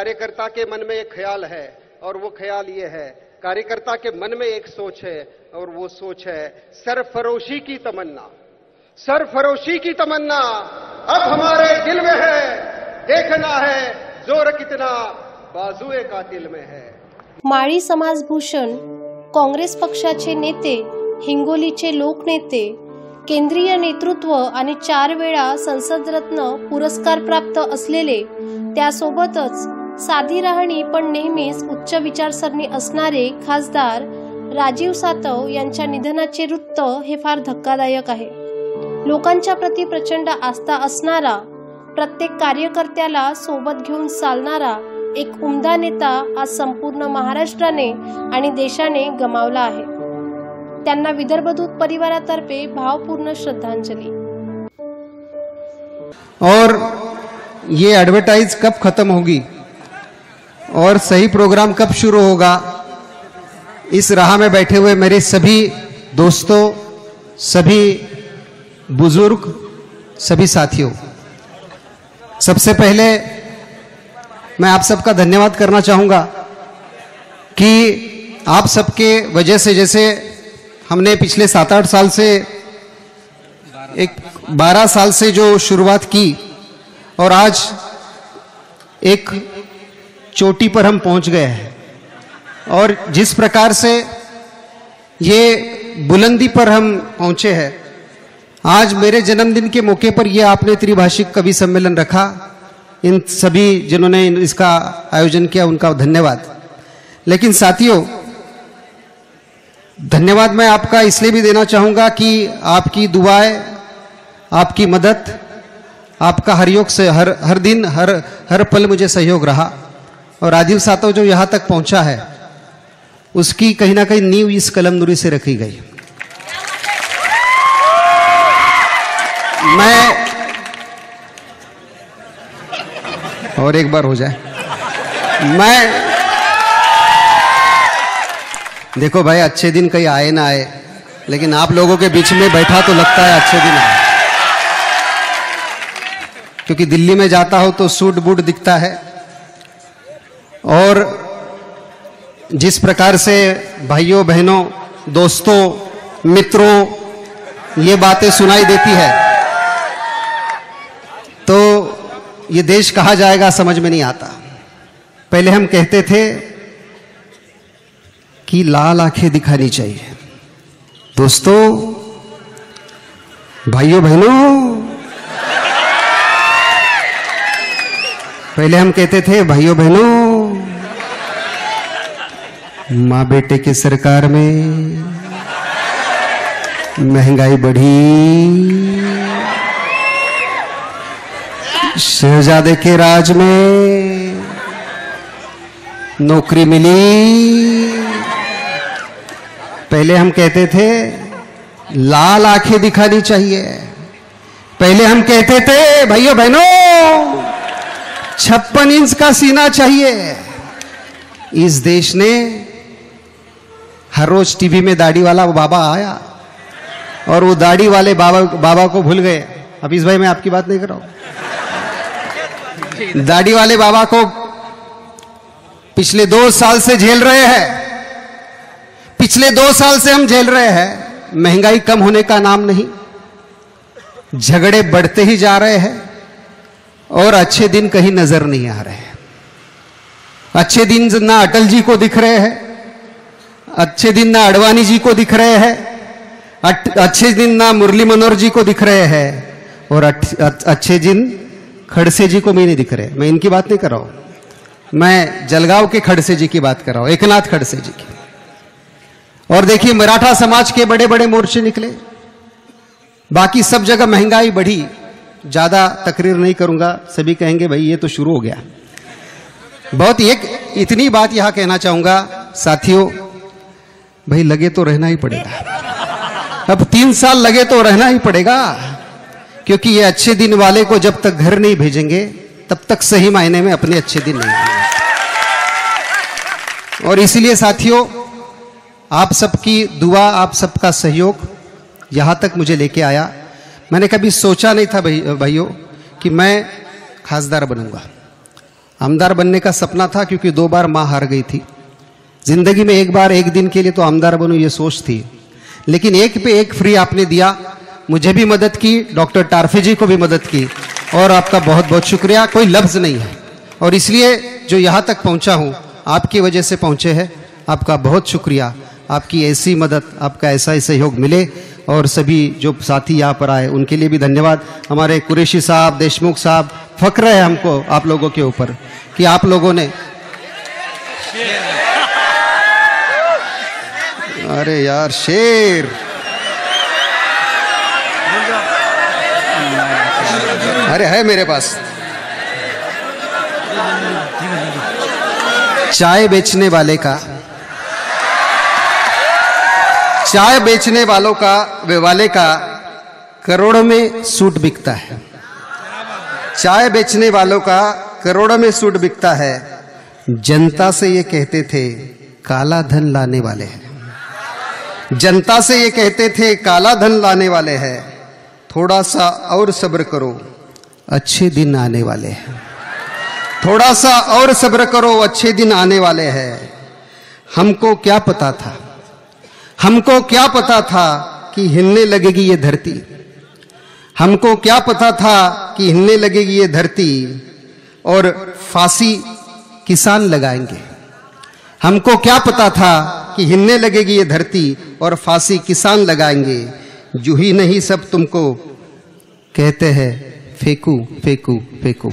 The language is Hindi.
कार्यकर्ता के मन में एक ख्याल है और वो ख्याल ये है, कार्यकर्ता के मन में एक सोच है और वो सोच है सरफरोशी की तमन्ना। सरफरोशी की तमन्ना अब हमारे दिल में है, देखना है जोर कितना बाजुए कातिल में है। माळी समाजभूषण काँग्रेस पक्षाचे नेते, हिंगोलीचे लोकनेते, केंद्रीय नेतृत्व आणि 4 वेळा संसद रत्न पुरस्कार प्राप्त असलेले, त्यासोबतच साधी राहणी पण नेहमीच उच्च विचारसरणी असणारे खासदार राजीव सातव यांच्या निधनाचे वृत्त हे फार धक्कादायक आहे। लोकांच्या प्रती प्रचंड आस्था असणारा, प्रत्येक कार्यकर्त्याला सोबत घेऊन चालणारा एक उमदा नेता आज संपूर्ण महाराष्ट्राने आणि देशाने गमावला आहे। त्यांना विदर्भदूत परिवारातर्फे भावपूर्ण श्रद्धांजली। और ये एडवर्टाइज कब खत्म होगी और सही प्रोग्राम कब शुरू होगा, इस राह में बैठे हुए मेरे सभी दोस्तों, सभी बुजुर्ग, सभी साथियों, सबसे पहले मैं आप सबका धन्यवाद करना चाहूँगा कि आप सबके वजह से, जैसे हमने पिछले 7-8 साल से, 12 साल से जो शुरुआत की और आज एक चोटी पर हम पहुंच गए हैं, और जिस प्रकार से ये बुलंदी पर हम पहुंचे हैं, आज मेरे जन्मदिन के मौके पर यह आपने त्रिभाषिक कवि सम्मेलन रखा, इन सभी जिन्होंने इसका आयोजन किया उनका धन्यवाद। लेकिन साथियों, धन्यवाद मैं आपका इसलिए भी देना चाहूँगा कि आपकी दुआएं, आपकी मदद, आपका हरयोग से हर दिन हर पल मुझे सहयोग रहा, और राजीव सातव जो यहाँ तक पहुँचा है उसकी कहीं ना कहीं नींव इस कलमनुरी से रखी गई। मैं और एक बार हो जाए, मैं देखो भाई, अच्छे दिन कहीं आए ना आए, लेकिन आप लोगों के बीच में बैठा तो लगता है अच्छे दिन आए, क्योंकि दिल्ली में जाता हो तो सूट बूट दिखता है, और जिस प्रकार से भाइयों बहनों, दोस्तों, मित्रों ये बातें सुनाई देती है, तो ये देश कहाँ जाएगा समझ में नहीं आता। पहले हम कहते थे कि लाल आंखें दिखानी चाहिए। दोस्तों, भाइयों बहनों, पहले हम कहते थे भाइयों बहनों, माँ बेटे की सरकार में महंगाई बढ़ी, शहजादे के राज में नौकरी मिली। पहले हम कहते थे लाल आंखें दिखानी चाहिए। पहले हम कहते थे भाइयों बहनों 56 इंच का सीना चाहिए। इस देश ने हर रोज टीवी में दाढ़ी वाला वो बाबा आया और वो दाढ़ी वाले बाबा को भूल गए। अब इस भाई मैं आपकी बात नहीं कर रहा हूं। दाढ़ी वाले बाबा को पिछले 2 साल से झेल रहे हैं। पिछले 2 साल से हम झेल रहे हैं। महंगाई कम होने का नाम नहीं, झगड़े बढ़ते ही जा रहे हैं और अच्छे दिन कहीं नजर नहीं आ रहे हैं। अच्छे दिन ना अटल जी को दिख रहे हैं, अच्छे दिन ना अडवाणी जी को दिख रहे हैं, अच्छे दिन ना मुरली मनोहर जी को दिख रहे हैं, और अच्छे दिन खड़से जी को भी नहीं दिख रहे। मैं इनकी बात नहीं कर रहा हूं, मैं जलगांव के खड़से जी की बात कर रहा हूं, एकनाथ खड़से जी की। और देखिए मराठा समाज के बड़े बड़े मोर्चे निकले। बाकी सब जगह महंगाई बढ़ी। ज्यादा तकरीर नहीं करूंगा, सभी कहेंगे भाई ये तो शुरू हो गया। बहुत एक इतनी बात यहां कहना चाहूंगा साथियों, भाई लगे तो रहना ही पड़ेगा। अब 3 साल लगे तो रहना ही पड़ेगा, क्योंकि ये अच्छे दिन वाले को जब तक घर नहीं भेजेंगे तब तक सही मायने में अपने अच्छे दिन नहीं आएंगे। और इसीलिए साथियों, आप सबकी दुआ, आप सबका सहयोग यहां तक मुझे लेके आया। मैंने कभी सोचा नहीं था भाइयों कि मैं खासदार बनूंगा। आमदार बनने का सपना था, क्योंकि 2 बार मां हार गई थी। जिंदगी में एक बार एक दिन के लिए तो आमदार बनूं ये सोच थी, लेकिन एक पे एक फ्री आपने दिया। मुझे भी मदद की, डॉक्टर टारफे जी को भी मदद की, और आपका बहुत बहुत शुक्रिया, कोई लफ्ज नहीं है। और इसलिए जो यहाँ तक पहुँचा हूँ आपकी वजह से पहुँचे हैं, आपका बहुत शुक्रिया। आपकी ऐसी मदद, आपका ऐसा ही सहयोग मिले, और सभी जो साथी यहाँ पर आए उनके लिए भी धन्यवाद। हमारे कुरैशी साहब, देशमुख साहब, फक्र है हमको आप लोगों के ऊपर कि आप लोगों ने, अरे यार शेर, अरे है मेरे पास। चाय बेचने वाले का, चाय बेचने वालों का, वाले का करोड़ों में सूट बिकता है। चाय बेचने वालों का करोड़ों में सूट बिकता है। जनता से ये कहते थे काला धन लाने वाले हैं। जनता से ये कहते थे काला धन लाने वाले हैं। थोड़ा सा और सब्र करो, अच्छे दिन आने वाले हैं। थोड़ा सा और सब्र करो, अच्छे दिन आने वाले हैं। हमको क्या पता था, हमको क्या पता था कि हिलने लगेगी ये धरती। हमको क्या पता था कि हिलने लगेगी ये धरती, और फांसी किसान लगाएंगे। हमको क्या पता था कि हिलने लगेगी ये धरती और फांसी किसान लगाएंगे। जूही नहीं सब तुमको कहते हैं फेंकू फेंकू फेंकू।